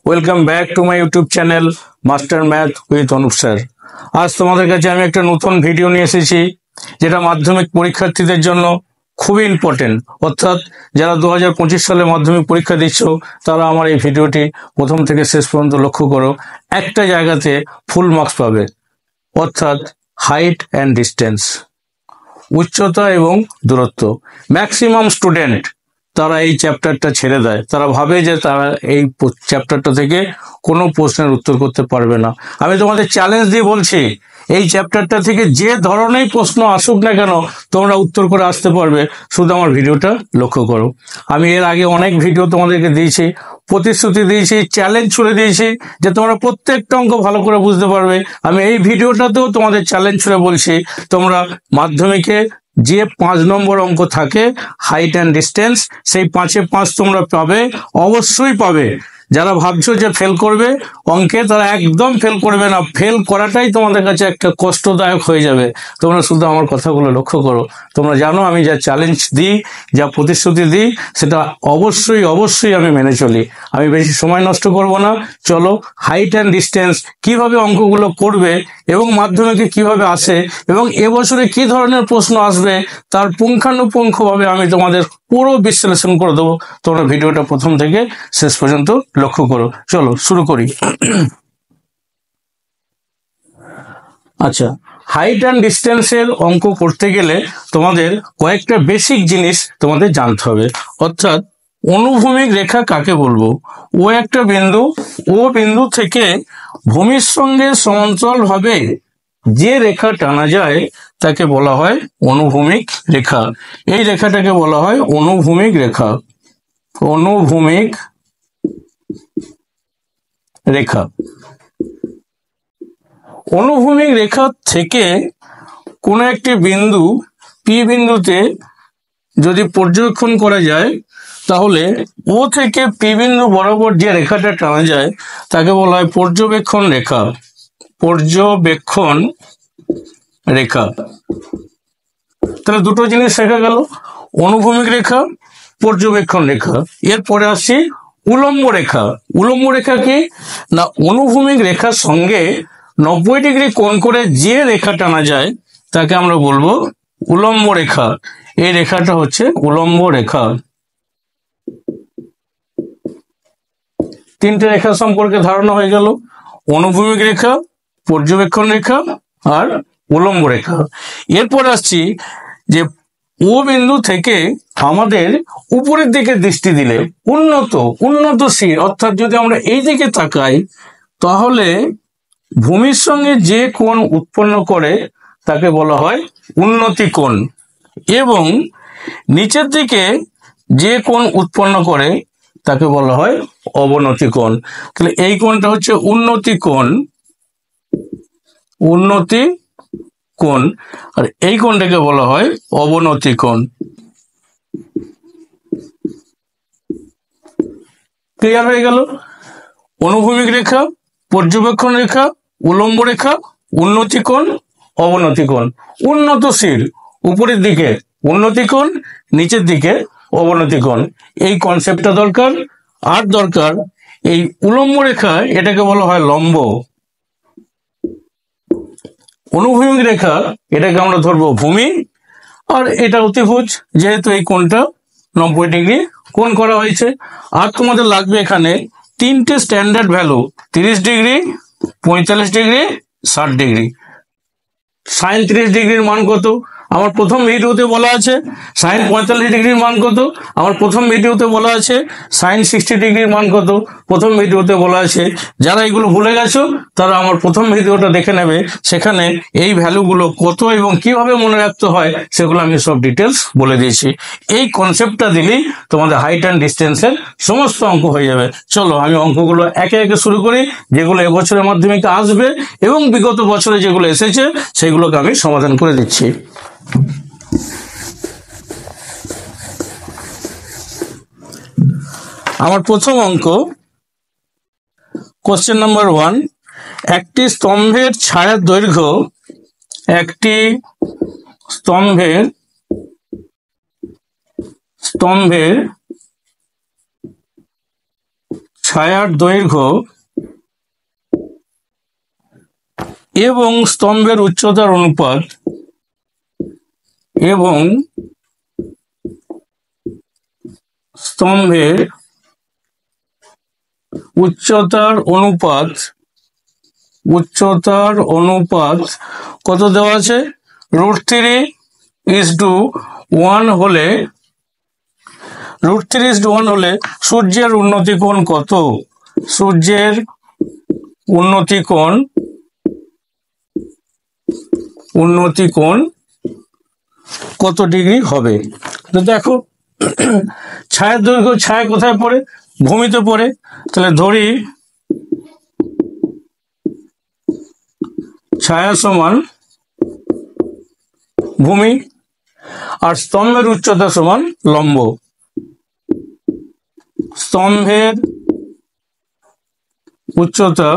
Welcome back to my YouTube channel master math with Anup sir. আজ তোমাদের কাছে আমি একটা নতুন ভিডিও নিয়ে এসেছি, যেটা মাধ্যমিক পরীক্ষার্থীদের জন্য খুবই ইম্পর্টেন্ট। অর্থাৎ যারা 2025 সালে মাধ্যমিক পরীক্ষা দিচ্ছ, তারা আমার এই ভিডিওটি প্রথম থেকে শেষ পর্যন্ত লক্ষ্য করো। একটা জায়গাতে ফুল মার্কস পাবে, অর্থাৎ হাইট অ্যান্ড ডিস্টেন্স, উচ্চতা এবং দূরত্ব। ম্যাক্সিমাম স্টুডেন্ট তারা এই চ্যাপ্টারটা ছেড়ে দেয়, তারা ভাবে যে তারা এই চ্যাপ্টারটা থেকে কোনো প্রশ্নের উত্তর করতে পারবে না। আমি তোমাদের চ্যালেঞ্জ দিয়ে বলছি, এই চ্যাপ্টারটা থেকে যে ধরনের প্রশ্ন আসুক না কেন, তোমরা উত্তর করে আসতে পারবে। শুধু আমার ভিডিওটা লক্ষ্য করো। আমি এর আগে অনেক ভিডিও তোমাদেরকে দিয়েছি, প্রতিশ্রুতি দিয়েছি, চ্যালেঞ্জ ছুড়ে দিয়েছি যে তোমরা প্রত্যেকটা অঙ্ক ভালো করে বুঝতে পারবে। আমি এই ভিডিওটাতেও তোমাদের চ্যালেঞ্জ ছুড়ে বলছি, তোমরা মাধ্যমিকে যে 5 নম্বর অঙ্ক থাকে হাইট অ্যান্ড ডিস্টেন্স, সেই 5-এ 5 তোমরা পাবে, অবশ্যই পাবে। যারা ভাবছো যে ফেল করবে অঙ্কে, তারা একদম ফেল করবে না। ফেল করাটাই তোমাদের কাছে একটা কষ্টদায়ক হয়ে যাবে। তোমরা শুধু আমার কথাগুলো লক্ষ্য করো। তোমরা জানো আমি যা চ্যালেঞ্জ দিই, যা প্রতিশ্রুতি দিই, সেটা অবশ্যই অবশ্যই আমি মেনে চলি। আমি বেশি সময় নষ্ট করব না। চলো, হাইট অ্যান্ড ডিস্টেন্স কিভাবে অঙ্কগুলো করবে এবং মাধ্যমিকে কিভাবে আসে এবং এবছরে কি ধরনের প্রশ্ন আসবে, তার পুঙ্খানুপুঙ্খভাবে আমি তোমাদের পুরো বিশ্লেষণ করে দেবো। তোমরা ভিডিওটা প্রথম থেকে শেষ পর্যন্ত লক্ষ্য করো। চলো শুরু করি। আচ্ছা, হাইট অ্যান্ড ডিস্টেন্সের অঙ্ক করতে গেলে তোমাদের কয়েকটা বেসিক জিনিস তোমাদের জানতে হবে। অর্থাৎ অনুভূমিক রেখা কাকে বলবো? ও একটা বিন্দু, ও বিন্দু থেকে ভূমির সঙ্গে সমান্তরালভাবে যে রেখা টানা যায় তাকে বলা হয় অনুভূমিক রেখা। এই রেখাটাকে বলা হয় অনুভূমিক রেখা। অনুভূমিক রেখা। অনুভূমিক রেখা থেকে কোনো একটি বিন্দু পি বিন্দুতে যদি পর্যবেক্ষণ করা যায়, তাহলে ও থেকে পি বিন্দু বরাবর যে রেখাটা টানা যায় তাকে বলা হয় পর্যবেক্ষণ রেখা। পর্যবেক্ষণ রেখা। তাহলে দুটো জিনিস শেখা গেল, অনুভূমিক রেখা, পর্যবেক্ষণ রেখা। এরপরে আসছি উলম্ব রেখা। উলম্ব রেখা কি না, অনুভূমিক রেখার সঙ্গে 90 ডিগ্রি কোণ করে যে রেখা টানা যায় তাকে আমরা বলবো উলম্ব রেখা। এই রেখাটা হচ্ছে উলম্ব রেখা। তিনটে রেখা সম্পর্কে ধারণা হয়ে গেল, অনুভূমিক রেখা, পর্যবেক্ষণ রেখা আর উলম্ব রেখা। এরপর আসছি যে ও বিন্দু থেকে আমাদের উপরের দিকে দৃষ্টি দিলে উন্নতশীল, অর্থাৎ যদি আমরা এই দিকে তাকাই, তাহলে ভূমির সঙ্গে যে কোণ উৎপন্ন করে তাকে বলা হয় উন্নতি কোণ, এবং নিচের দিকে যে কোণ উৎপন্ন করে তাকে বলা হয় অবনতি কোণ। তাহলে এই কোণটা হচ্ছে উন্নতি কোণ, উন্নতি কোণ, আর এই কোণটাকে বলা হয় অবনতি কোণ। ক্লিয়ার হয়ে গেল? অনুভূমিক রেখা, পর্যবেক্ষণ রেখা, উলম্ব রেখা, উন্নতি কোণ, অবনতি কোণ। উন্নতশীল, উপরের দিকে উন্নতি কোণ, নিচের দিকে অবনতি কোণ। এই কনসেপ্টটা দরকার। আর দরকার এই উলম্ব রেখা, এটাকে বলা হয় লম্ব। অনুভূমিক রেখা, এটাকে আমরা ধরবো ভূমি, আর এটা অতিভুজ, যেহেতু এই কোণটা 90 ডিগ্রি কোণ করা হয়েছে। আর তোমাদের লাগবে এখানে তিনটে standard value, 30 degree, 45 degree, 60 degree. Sine 30 ডিগ্রির মান কত? আমার প্রথম ভিডিওতে বলা আছে। সাইন 45 ডিগ্রির মান কত? আমার প্রথম ভিডিওতে বলা আছে। সাইন 60 ডিগ্রির মান কত? প্রথম ভিডিওতে বলা আছে। যারা এগুলো ভুলে গেছো তারা আমার প্রথম ভিডিওটা দেখে নেবে, সেখানে এই ভ্যালুগুলো কত এবং কিভাবে মনে রাখতে হয় সেগুলো আমি সব ডিটেলস বলে দিয়েছি। এই কনসেপ্টটা দিলেই তোমাদের হাইট অ্যান্ড ডিস্টেন্সের সমস্ত অঙ্ক হয়ে যাবে। চলো আমি অঙ্কগুলো একে একে শুরু করি, যেগুলো এবছরের মাধ্যমিকে আসবে এবং বিগত বছরে যেগুলো এসেছে সেগুলোকে আমি সমাধান করে দিচ্ছি। আমার প্রথম অঙ্ক, কোশ্চেন নাম্বার 1, একটি স্তম্ভের ছায়ার দৈর্ঘ্য, একটি স্তম্ভের ছায়ার দৈর্ঘ্য এবং স্তম্ভের উচ্চতার অনুপাত এবং স্তম্ভের উচ্চতার অনুপাত কত দেওয়া আছে? √3:1 হলে সূর্যের উন্নতি কোণ কত? সূর্যের উন্নতি কোণ কত ডিগ্রি হবে? তো দেখো, ছায়ার দৈর্ঘ্য, ছায়া কোথায় পড়ে? ভূমিতে পড়ে। তাহলে ধরি ছায়া সমান ভূমি আর স্তম্ভের উচ্চতা সমান লম্ব। স্তম্ভের উচ্চতা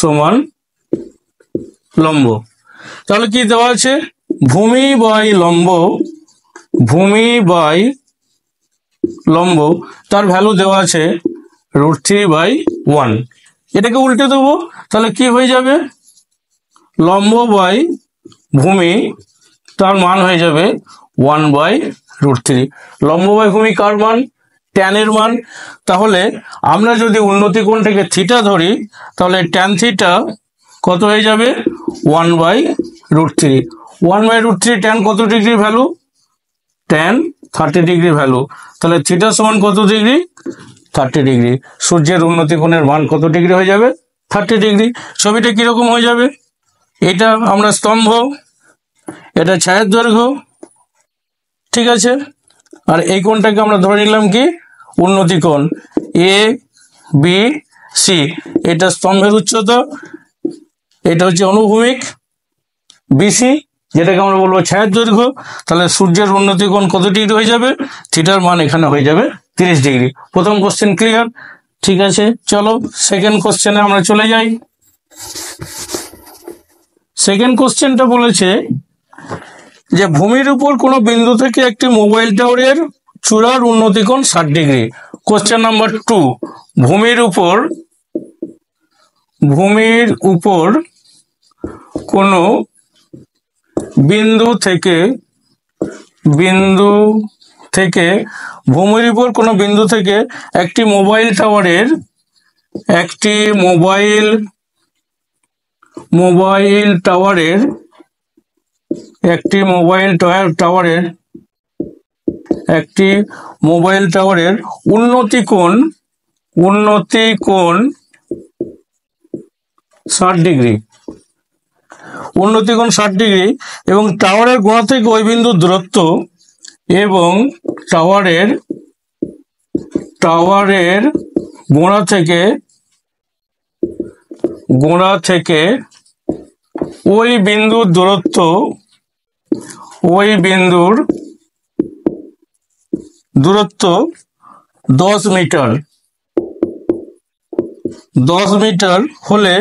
সমান লম্ব। তাহলে কি দেওয়া আছে? ভূমি বাই লম্ব, তার ভ্যালু দেওয়া আছে √3/1। এটাকে উল্টে দেবো, তাহলে কি হয়ে যাবে? লম্ব বাই ভূমি, তার মান হয়ে যাবে 1/√3। লম্ব বাই ভূমি কার মান? ট্যানের মান। তাহলে আমরা যদি উন্নতি কোণটাকে থিটা ধরি, তাহলে ট্যান থিটা কত হয়ে যাবে? 1/√3। 1/√3 ট্যান কত degree value? Tan 30 degree value. তাহলে থিটা সমান কত ডিগ্রি? 30 ডিগ্রি। সূর্যের উন্নতি কোণের মান কত ডিগ্রি হয়ে যাবে? 30 ডিগ্রি। ছবিটা কিরকম হয়ে যাবে? এটা আমরা স্তম্ভ, এটা ছায়ার দৈর্ঘ্য, ঠিক আছে। আর এই কোণটাকে আমরা ধরে নিলাম কি? উন্নতি কোণ ABC। এটা স্তম্ভের উচ্চতা, এটা হচ্ছে অনুভূমিক BC, যেটাকে আমরা বলবো ছায়ার দৈর্ঘ্য। তাহলে সূর্যের উন্নতি কোণ কত ডিগ্রি হয়ে যাবে? থিটার মান এখানে হয়ে যাবে 30 ডিগ্রি। প্রথম কোশ্চেন ক্লিয়ার? ঠিক আছে, চলো সেকেন্ড কোশ্চেনে আমরা চলে যাই। সেকেন্ড কোশ্চেনটা বলেছে যে ভূমির উপর কোনো বিন্দু থেকে একটি মোবাইল টাওয়ারের চূড়ার উন্নতি কোণ 60 ডিগ্রি। কোশ্চেন নাম্বার 2, ভূমির উপর কোনো বিন্দু থেকে একটি মোবাইল টাওয়ারের উন্নতি কোণ 60 ডিগ্রি। উন্নতি কোণ 60 ডিগ্রি এবং টাওয়ারের গোড়া থেকে ওই বিন্দুর দূরত্ব এবং টাওয়ারের গোড়া থেকে ওই বিন্দুর দূরত্ব 10 মিটার। 10 মিটার হলে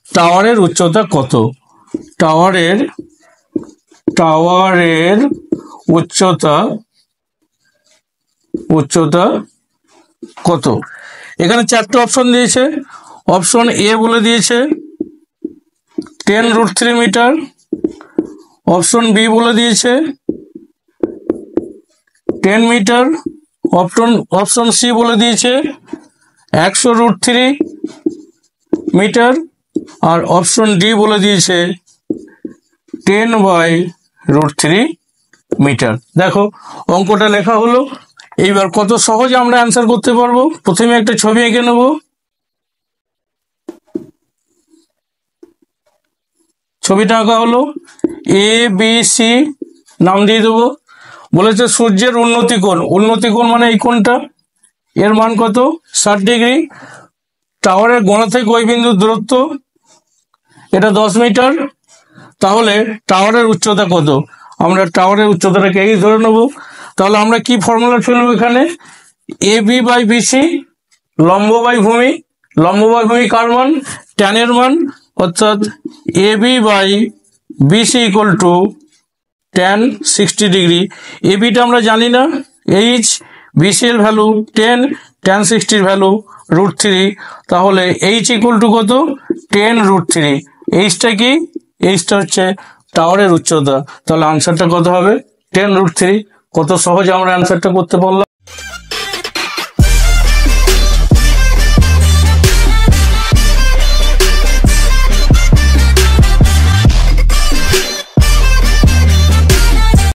টাওয়ারের উচ্চতা কত? টাওয়ারের উচ্চতা কত? এখানে 4টে অপশন দিয়েছে। অপশন এ বলে দিয়েছে 10√3 মিটার। অপশন বি বলে দিয়েছে 10 মিটার। অপশন সি বলে দিয়েছে 100√3 মিটার। আর অপশন ডি বলে দিয়েছে 10/√3 মিটার। দেখো অঙ্কটা লেখা হলো। এইবার কত সহজে আমরা অ্যান্সার করতে পারবো। প্রথমে একটা ছবি এঁকে নেব। ছবিটা আঁকা হলো, ABC নাম দিয়ে দেবো। বলেছে সূর্যের উন্নতি কোণ মানে এই কোণটা, এর মান কত? 60 ডিগ্রি। টাওয়ারের গোড়া থেকে ওই বিন্দুর দূরত্ব, এটা 10 মিটার। তাহলে টাওয়ারের উচ্চতা কত? আমরা টাওয়ারের উচ্চতাটাকে এই ধরে নেব। তাহলে আমরা কি ফর্মুলা ফেলবো এখানে? AB/BC, লম্ব বাই ভূমি। লম্ব বাই ভূমি কার মান? ট্যানের মান। অর্থাৎ AB/BC = tan 60 ডিগ্রি। এবিটা আমরা জানি না, BC এর ভ্যালু 10, tan 60 এর ভ্যালু √3, তাহলে h ইকুয়াল টু কত? 10√3। এইচটা কি? এইচটা হচ্ছে টাওয়ারের উচ্চতা, তাহলে আনসারটা কত হবে? 10√3। কত সহজে আমরা আনসারটা করতে পারলাম।